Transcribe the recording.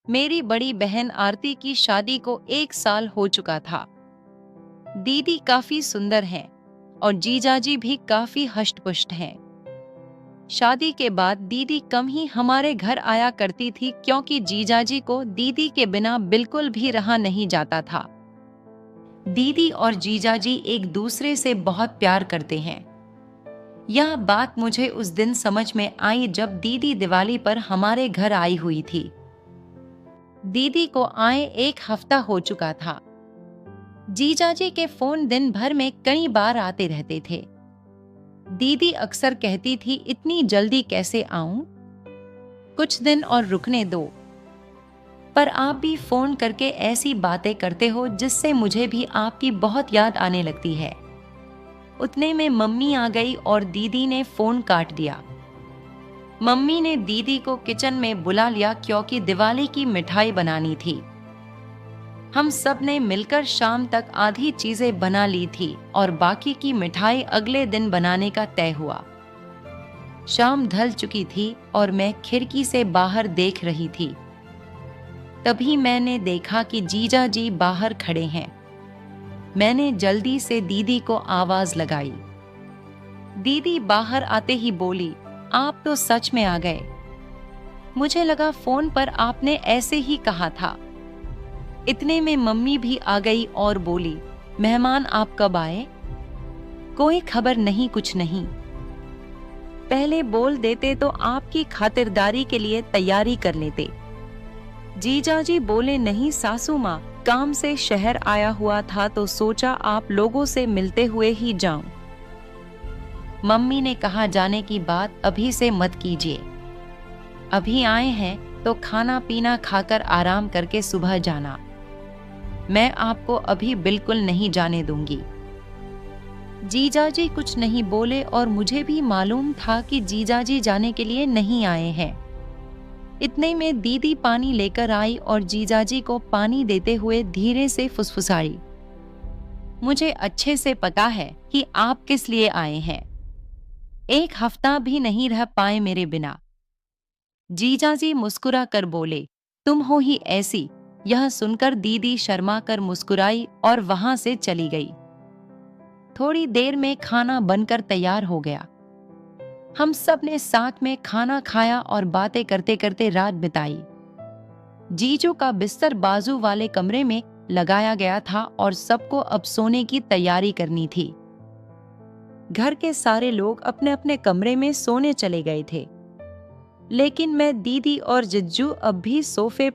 मेरी बड़ी बहन आरती की शादी को 1 साल हो चुका था। दीदी काफी सुंदर हैं और जीजाजी भी काफी हष्ट-पुष्ट हैं। शादी के बाद दीदी कम ही हमारे घर आया करती थी क्योंकि जीजाजी को दीदी के बिना बिल्कुल भी रहा नहीं जाता था। दीदी और जीजाजी एक दूसरे से बहुत प्यार करते हैं। यह बात मुझे उस दिन समझ में आई जब दीदी दिवाली पर हमारे घर आई हुई थी। दीदी को आए 1 हफ्ता हो चुका था। जीजाजी के फोन दिन भर में कई बार आते रहते थे। दीदी अक्सर कहती थी, इतनी जल्दी कैसे आऊं? कुछ दिन और रुकने दो। पर आप भी फोन करके ऐसी बातें करते हो जिससे मुझे भी आपकी बहुत याद आने लगती है। उतने में मम्मी आ गई और दीदी ने फोन काट दिया। मम्मी ने दीदी को किचन में बुला लिया क्योंकि दिवाली की मिठाई बनानी थी। हम सब ने मिलकर शाम तक आधी चीजें बना ली थी और बाकी की मिठाई अगले दिन बनाने का तय हुआ। शाम ढल चुकी थी और मैं खिड़की से बाहर देख रही थी। तभी मैंने देखा कि जीजा जी बाहर खड़े हैं। मैंने जल्दी से दीदी को आवाज लगाई। दीदी बाहर आते ही बोली, आप तो सच में आ गए। मुझे लगा फोन पर आपने ऐसे ही कहा था। इतने में मम्मी भी आ गई और बोली, मेहमान आप कब आए? कोई खबर नहीं, कुछ नहीं। पहले बोल देते तो आपकी खातिरदारी के लिए तैयारी कर लेते। जीजाजी बोले, नहीं सासू माँ, काम से शहर आया हुआ था तो सोचा आप लोगों से मिलते हुए ही जाऊं। मम्मी ने कहा, जाने की बात अभी से मत कीजिए। अभी आए हैं तो खाना पीना खाकर आराम करके सुबह जाना। मैं आपको अभी बिल्कुल नहीं जाने दूंगी। जीजाजी कुछ नहीं बोले और मुझे भी मालूम था कि जीजाजी जाने के लिए नहीं आए हैं। इतने में दीदी पानी लेकर आई और जीजाजी को पानी देते हुए धीरे से फुसफुसाई, मुझे अच्छे से पता है कि आप किस लिए आए हैं। 1 हफ्ता भी नहीं रह पाए मेरे बिना। जीजाजी मुस्कुरा कर बोले, तुम हो ही ऐसी। यह सुनकर दीदी शर्मा कर मुस्कुराई और वहां से चली गई। थोड़ी देर में खाना बनकर तैयार हो गया। हम सब ने साथ में खाना खाया और बातें करते करते रात बिताई। जीजू का बिस्तर बाजू वाले कमरे में लगाया गया था और सबको अब सोने की तैयारी करनी थी। घर के सारे लोग अपने अपने कमरे में सोने चले गए थे, लेकिन मैं, दीदी और जिज्जू अब भी सोफे पर